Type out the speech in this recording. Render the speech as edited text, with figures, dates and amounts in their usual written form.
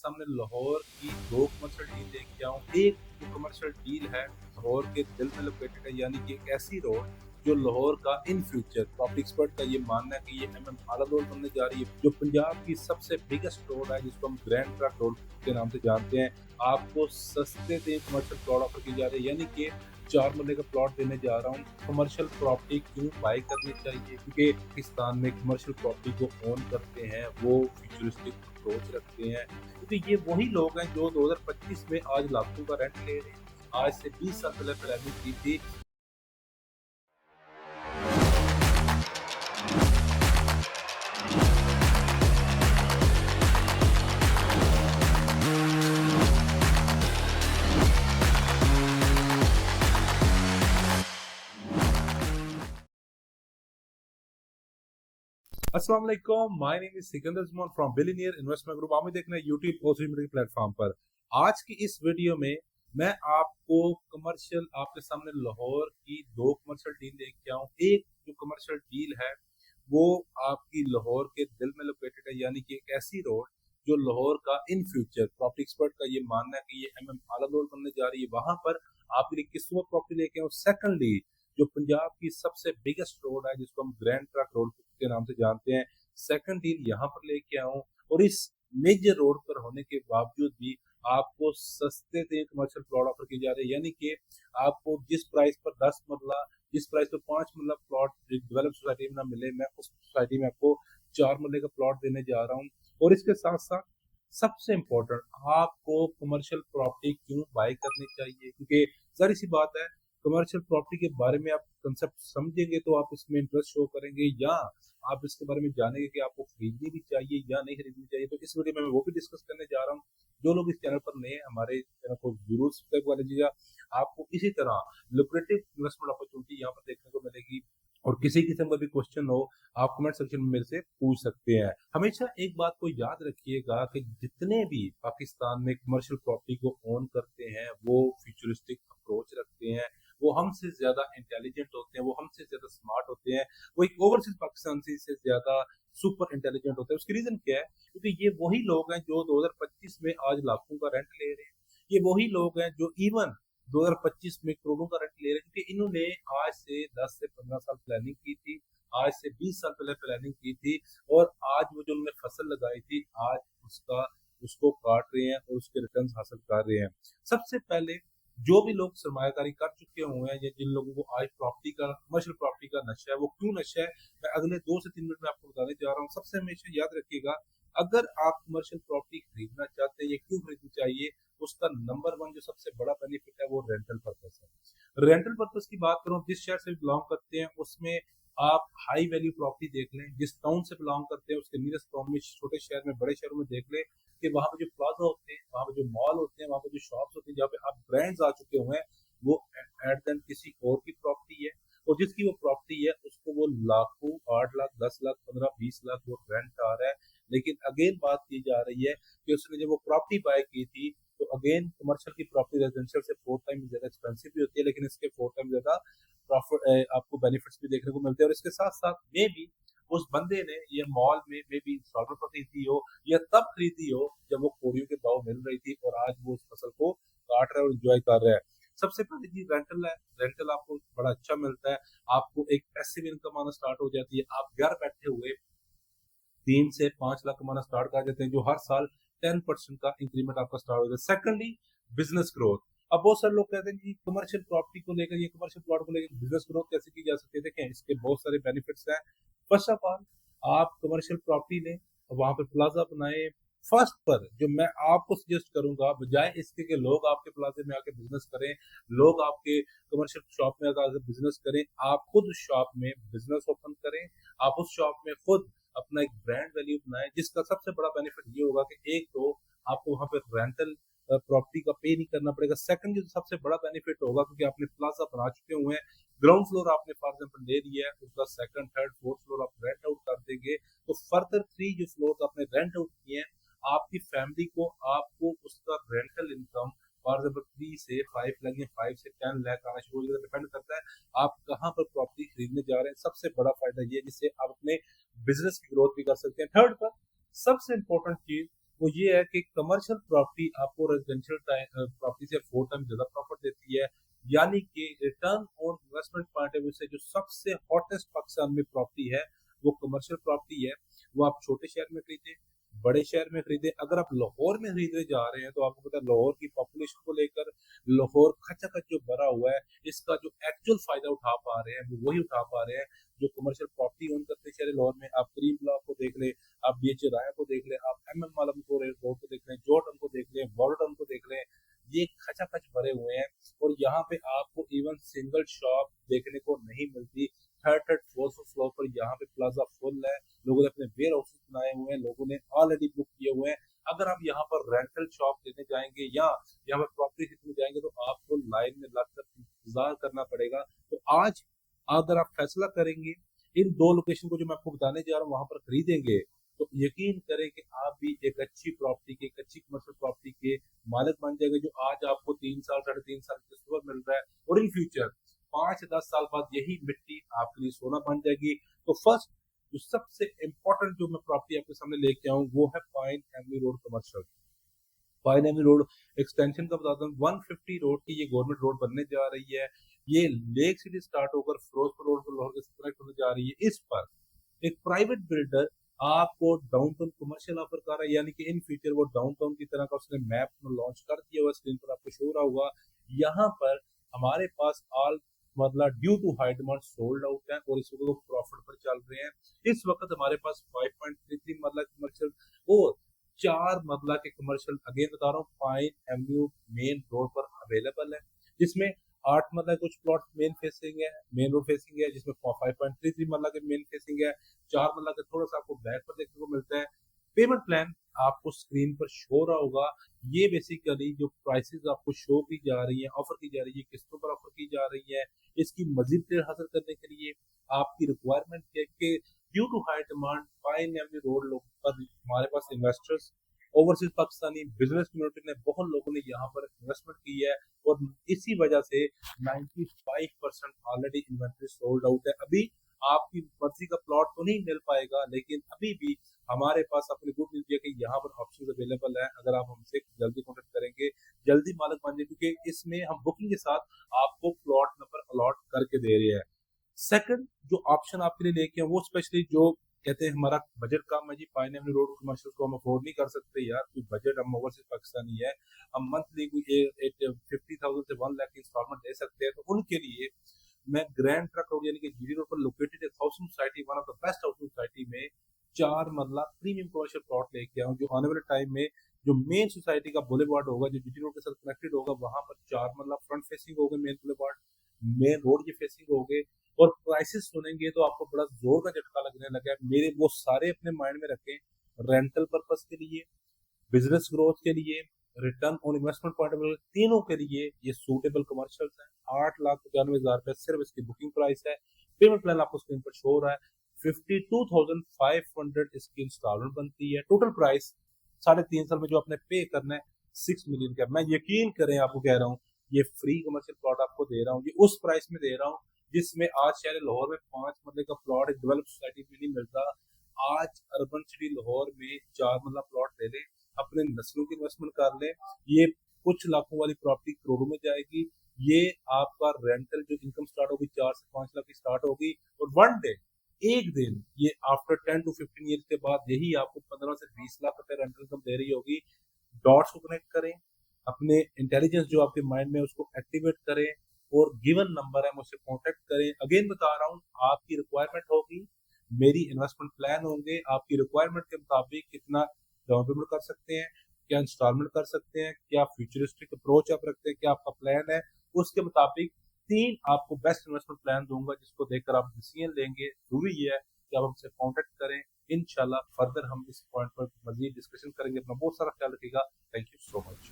सामने लाहौर की 2 commercial deal लेके आऊँ। एक जो कमर्शियल डील है लाहौर के दिल में लोकेटेड है, यानी कि एक ऐसी रोड जो लाहौर का इन फ्यूचर प्रॉपर्टी एक्सपर्ट का ये मानना है कि ये एमएम आला रोड बनने जा रही है, जो पंजाब की सबसे बिगेस्ट रोड है जिसको हम ग्रैंड ट्रक रोड के नाम से जानते हैं। आपको सस्ते में कमर्शियल प्लॉट ऑफर की जा रही है, यानी कि 4 मरले का प्लॉट देने जा रहा हूँ। कमर्शियल प्रॉपर्टी क्यों बाय करनी चाहिए? क्योंकि पाकिस्तान में कमर्शियल प्रॉपर्टी को ओन करते हैं, वो फ्यूचरिस्टिक अप्रोच रखते हैं, क्योंकि ये वही लोग हैं जो 2025 में आज लाखों का रेंट ले रहे हैं। आज से 20 साल पहले प्लानिंग की थी। अस्सलाम वालेकुम, my name is Sikandar Usman from billionaire investment group. आप देख रहे हैं यूट्यूब और सोशल मीडिया प्लेटफॉर्म पर। आज की इस वीडियो में मैं आपको कमर्शियल आपके सामने लाहौर की 2 कमर्शियल डील लेके आऊँ। एक जो कमर्शियल डील है वो आपकी लाहौर के दिल में लोकेटेड है, यानी कि एक ऐसी रोड जो लाहौर का इन फ्यूचर प्रॉपर्टी एक्सपर्ट का ये मानना है कि ये एमएम आला रोड बनने जा रही है। वहां पर आपके लिए किस्मत प्रॉपर्टी लेके आऊँ। सेकंडली जो पंजाब की सबसे बिगेस्ट रोड है जिसको हम ग्रैंड ट्रक रोड के नाम से जानते हैं, सेकंड डील यहाँ पर लेके आऊँ। और इस मेजर रोड पर होने के बावजूद भी आपको सस्ते से कमर्शियल प्लॉट ऑफर की जा रही है, यानी कि आपको जिस प्राइस पर 10 मरला, जिस प्राइस पर 5 मरला प्लॉट डेवलप सोसाइटी में ना मिले, मैं उस सोसाइटी में आपको 4 मरले का प्लॉट देने जा रहा हूँ। और इसके साथ साथ सबसे इम्पोर्टेंट, आपको कमर्शियल प्रॉपर्टी क्यों बाय करनी चाहिए? क्योंकि जाहिर सी बात है, कमर्शियल प्रॉपर्टी के बारे में आप कंसेप्ट समझेंगे तो आप इसमें इंटरेस्ट शो करेंगे, या आप इसके बारे में जानेंगे कि आपको खरीदनी भी चाहिए या नहीं खरीदनी चाहिए। तो इस वीडियो में मैं वो भी डिस्कस करने जा रहा हूँ। जो लोग इस चैनल पर नए हैं, हमारे चैनल को जरूर सब्सक्राइब कर लीजिएगा। आपको इसी तरह लुक्रेटिव इन्वेस्टमेंट अपॉर्चुनिटी यहाँ पर देखने को मिलेगी। और किसी किस्म का भी क्वेश्चन हो, आप कमेंट सेक्शन में मेरे से पूछ सकते हैं। हमेशा एक बात को याद रखिएगा कि जितने भी पाकिस्तान में कमर्शियल प्रॉपर्टी को ओन करते हैं वो फ्यूचरिस्टिक अप्रोच रखते हैं, वो हमसे ज्यादा इंटेलिजेंट होते हैं, वो हमसे ज्यादा स्मार्ट होते हैं, वो एक ओवरसीज पाकिस्तान से ज्यादा सुपर इंटेलिजेंट होते हैं। उसकी रीजन क्या है? क्योंकि ये वही लोग हैं जो 2025 में आज लाखों का रेंट ले रहे हैं। ये वही लोग हैं जो इवन 2025 में करोड़ों का रेंट ले रहे हैं, क्योंकि इन्होंने आज से 10 से 15 साल प्लानिंग की थी, आज से 20 साल पहले प्लानिंग की थी, और आज वो जो उन्होंने फसल लगाई थी आज उसका उसको काट रहे हैं और उसके रिटर्न हासिल कर रहे हैं। सबसे पहले जो भी लोग सरमायाकारी कर चुके हुए हैं या जिन लोगों को आज प्रॉपर्टी का कमर्शियल प्रॉपर्टी का नशा है, वो क्यों नशा है, मैं अगले 2 से 3 मिनट में आपको बताने जा रहा हूँ। सबसे हमेशा याद रखिएगा, अगर आप कमर्शियल प्रॉपर्टी खरीदना चाहते हैं या क्यों खरीदनी चाहिए, उसका नंबर 1 जो सबसे बड़ा बेनिफिट है वो रेंटल पर्पस है। रेंटल पर्पस की बात करूं, जिस शहर से बिलोंग करते हैं उसमें आप हाई वैल्यू प्रॉपर्टी देख लें। जिस टाउन से बिलोंग करते हैं उसके नियरेस्ट टाउन में, छोटे शहर में, बड़े शहरों में देख लें कि वहां पे जो प्लाजा होते हैं, वहां पे जो मॉल होते हैं, वहां पे जो शॉप्स होती हैं, जहाँ पे आप ब्रांड्स आ चुके हुए हैं, वो एट देन किसी और की प्रॉपर्टी है। और जिसकी वो प्रॉपर्टी है उसको वो लाखों, 8 लाख, 10 लाख, 15, 20 लाख वो रेंट आ रहा है। लेकिन अगेन बात की जा रही है कि उसने जब वो प्रॉपर्टी बाय की थी, तो अगेन कमर्शियल की प्रॉपर्टी रेजिडेंशियल से 4 टाइम ज्यादा एक्सपेंसिव भी होती है, लेकिन इसके 4 टाइम ज्यादा प्रॉफिट आपको बेनिफिट्स भी देखने को मिलते हैं। और इसके साथ साथ मे भी उस बंदे ने ये मॉल में मे भी इंस्टॉलमेंट पर खरीदी हो या तब खरीदी हो जब वो कोरियों के भाव मिल रही थी, और आज वो उस फसल को काट रहा है और इंजॉय कर रहा है। सबसे पहले जी रेंटल है। रेंटल आपको बड़ा अच्छा मिलता है, आपको एक पैसिव इनकम आना स्टार्ट हो जाती है। आप घर बैठे हुए 3 से 5 लाख कमाना स्टार्ट कर देते हैं, जो हर साल 10% का इंक्रीमेंट आपका स्टार्ट हो जाता है। Secondly, business growth. अब बहुत सारे लोग कहते हैं कि कमर्शियल प्रॉपर्टी को लेकर, ये कमर्शियल प्लॉट को लेकर बिजनेस ग्रोथ कैसे की जा सकती है? देखें, इसके बहुत सारे बेनिफिट्स हैं। फर्स्ट ऑफ ऑल, आप कमर्शियल प्रॉपर्टी लें, वहां पे प्लाजा बनाए। फर्स्ट पर जो मैं आपको सजेस्ट करूंगा, बजाय इसके कि लोग आपके प्लाजे में आके बिजनेस करें, लोग आपके कमर्शियल शॉप में आकर बिजनेस करें, आप खुद शॉप में बिजनेस ओपन करें। आप उस शॉप में खुद अपना एक ब्रांड वैल्यू बनाए, जिसका सबसे बड़ा बेनिफिट ये होगा कि एक तो आपको वहां पे रेंटल प्रॉपर्टी का पे नहीं करना पड़ेगा। सेकंड जो सबसे बड़ा बेनिफिट होगा, क्योंकि आपने प्लाजा बना चुके हुए हैं, ग्राउंड फ्लोर आपने फॉर एग्जाम्पल ले लिया है, उसका सेकंड, थर्ड, फोर्थ फ्लोर आप रेंट आउट कर देंगे, तो फर्दर 3 जो फ्लोर आपने रेंट आउट किए हैं, आपकी फैमिली को, आपको उसका रेंटल इनकम फॉर एग्जाम्पल 3 से 5 लाख या 5 से 10 लाख आना शुरू हो जाएगा। डिपेंड करता है आप कहाँ पर प्रॉपर्टी खरीदने जा रहे हैं। सबसे बड़ा फायदा ये है, जिससे आप अपने बिजनेस की ग्रोथ भी कर सकते हैं। थर्ड पर सबसे इंपॉर्टेंट चीज वो ये है कि कमर्शियल प्रॉपर्टी आपको रेजिडेंशियल प्रॉपर्टी से 4 टाइम ज्यादा प्रॉफिट देती है। यानी कि return on investment point of view से जो सबसे हॉटेस्ट पाकिस्तान में प्रॉपर्टी है वो कमर्शियल प्रॉपर्टी है। वो आप छोटे शहर में खरीदे, बड़े शहर में खरीदे, अगर आप लाहौर में खरीदने जा रहे हैं तो आपको पता है लाहौर की पॉपुलेशन को लेकर लाहौर खचाखच जो भरा हुआ है, इसका जो एक्चुअल फायदा उठा पा रहे हैं वो वही उठा पा रहे हैं जो कमर्शियल प्रॉपर्टी ओन करते शहर लाहौर में। आप करीम ब्लॉक को देख ले, आप बीएच राय को देख ले, आप एम एम आलम को रोड को देख लें, जॉर्डन को देख लें, वॉर्डन को देख लें, ये खचाखच भरे हुए हैं। और यहाँ पे आपको इवन सिंगल शॉप देखने को नहीं मिलती। थर्ड थर्ड फोर्थ फ्लोर पर यहाँ पे प्लाजा फुल है, लोगों ने अपने वेयर हाउसेस बनाए हुए हैं, लोगों ने ऑलरेडी बुक किए हुए हैं। अगर आप यहाँ पर रेंटल शॉप लेने जाएंगे या यहाँ पर प्रॉपर्टी खरीदने जाएंगे तो आपको लाइन में लगकर इंतजार करना पड़ेगा। तो आज अगर आप फैसला करेंगे इन 2 लोकेशन को जो मैं आपको बताने जा रहा हूँ वहां पर खरीदेंगे, तो यकीन करें कि आप भी एक अच्छी प्रॉपर्टी के, एक अच्छी कमर्शियल प्रॉपर्टी के मालिक बन जाएंगे। जो आज आपको 3 साल 3.5 साल किस्त मिल रहा है और इन फ्यूचर 5 से 10 साल बाद यही मिट्टी आपके लिए सोना बन जाएगी। तो फर्स्ट जो सबसे इंपॉर्टेंट जो मैं प्रॉपर्टी आपके सामने लेके आऊँ वो है pine Avenue road commercial. Pine Avenue road extension का बताता हूँ, 150 रोड की ये गवर्नमेंट रोड बनने जा रही है। ये लेक सिटी स्टार्ट होकर फिरोजपुर रोड पर लाहौर के साथ कनेक्ट होने जा रही है। इस पर एक प्राइवेट बिल्डर आपको डाउनटाउन कमर्शियल ऑफर कर रहा है, यानी कि इन फ्यूचर वो डाउनटाउन की तरह का उसने मैप लॉन्च कर दिया हुआ, स्क्रीन पर आपको शो रहा होगा। यहाँ पर हमारे पास ऑल मतलब due to high demand sold out है और इस वक्त वो प्रॉफिट पर चल रहे हैं। इस वक्त हमारे पास 5.33 मरला कमर्शियल और 4 मरला के कमर्शियल अगेन बता रहा हूँ पाइन एवेन्यू मेन रोड पर अवेलेबल है, जिसमें 8 मरला कुछ प्लॉट मेन फेसिंग है, मेन रोड फेसिंग है, जिसमें 5.33 मरला के मेन फेसिंग है, 4 मरला का थोड़ा सा आपको बैक पर देखने को मिलता है। पेमेंट प्लान आपको स्क्रीन पर शो रहा होगा। ये बेसिकली जो प्राइसेस आपको शो की जा रही है, ऑफर की जा रही है, किस्तों पर ऑफर की जा रही है, इसकी मजीद क्लियर हासिल करने के लिए आपकी रिक्वायरमेंट है कि due to high demand Pine Avenue Road लोग पर हमारे पास investors overseas Pakistani business community ने बहुत लोगों ने यहाँ पर इन्वेस्टमेंट की है और इसी वजह से 95% ऑलरेडी इन्वेंट्री सोल्ड आउट है। अभी आपकी मर्जी का प्लॉट तो नहीं मिल पाएगा, लेकिन अभी भी हमारे पास अपनी गुड न्यूज है कि यहाँ पर ऑप्शन अवेलेबल है। अगर आप हमसे जल्दी कॉन्टेक्ट करेंगे जल्दी मालिक बन जाए, क्योंकि इसमें हम बुकिंग के साथ आपको प्लॉट नंबर अलॉट करके दे रहे हैं। सेकंड जो ऑप्शन आपके लिए लेके वो स्पेशली जो कहते हैं हमारा बजट कम है जी, पाइन एवेन्यू रोड कमर्शियल को हम अफोर्ड नहीं कर सकते यार, कोई बजट हम ओवरसीज पाकिस्तानी है, हम मंथली कोई 50,000 से 1 लाख की इंस्टॉलमेंट दे सकते हैं। तो उनके लिए मैं ग्रैंड ट्रक रोड यानी कि जीडी रोड पर लोकेटेड एक housing society, one of the best housing society में 4 मरला प्रीमियम कमर्शियल प्लॉट लेके आऊँ, जो आने वाले टाइम में जो मेन सोसाइटी का बुलेवार्ड होगा जो जीडी रोड के साथ कनेक्टेड होगा, वहां पर 4 मरला फ्रंट फेसिंग होगा, मेन बुलेवार्ड मेन रोड की फेसिंग होगे। और प्राइसेस सुनेंगे तो आपको बड़ा जोर का झटका लगने लगा है। मेरे वो सारे अपने माइंड में रखें, रेंटल पर्पस के लिए, बिजनेस ग्रोथ के लिए, return on investment point of view, तीनों के लिए ये सूटेबल कमर्शियल्स हैं। 8,95,000 रुपए सिर्फ इसकी बुकिंग प्राइस है। पेमेंट प्लान आपको स्क्रीन पर शो हो रहा है। 52,500 इसकी इंस्टॉलमेंट बनती है। टोटल प्राइस 3.5 साल में जो आपने पे करना है 6 मिलियन का। मैं यकीन करें आपको कह रहा हूँ ये फ्री कमर्शियल प्लॉट आपको दे रहा हूँ, ये उस प्राइस में दे रहा हूँ जिसमें आज शहर लाहौर में 5 मरले का प्लॉट एक डेवलप सोसाइटी में नहीं मिलता। आज अर्बन सिटी लाहौर में 4 मरला प्लॉट ले लें, अपने नस्लों की इन्वेस्टमेंट कर लें, ये कुछ लाखों वाली प्रॉपर्टी करोड़ों में जाएगी। ये आपका रेंटल जो इनकम स्टार्ट होगी 4 से 5 लाख की स्टार्ट होगी और वन डे एक दिन ये आफ्टर 10 to 15 ईयर्स के बाद यही आपको 15 से 20 लाख रुपए रेंटल इनकम दे रही होगी। डॉट्स को कनेक्ट करें, अपने इंटेलिजेंस जो आपके माइंड में उसको एक्टिवेट करें और गिवन नंबर है मुझसे कांटेक्ट करें। अगेन बता रहा हूँ आपकी रिक्वायरमेंट होगी, मेरी इन्वेस्टमेंट प्लान होंगे, आपकी रिक्वायरमेंट के मुताबिक कितना डाउन पेमेंट कर सकते हैं, क्या इंस्टॉलमेंट कर सकते हैं, क्या फ्यूचरिस्टिक अप्रोच आप रखते हैं, क्या आपका प्लान है, उसके मुताबिक 3 आपको बेस्ट इन्वेस्टमेंट प्लान दूंगा जिसको देखकर आप डिसीजन लेंगे। जरूरी है कि आप हमसे कांटेक्ट करें। इंशाल्लाह फर्दर हम इस पॉइंट पर मजीद डिस्कशन करेंगे। अपना बहुत सारा ख्याल रखिएगा। Thank you so much.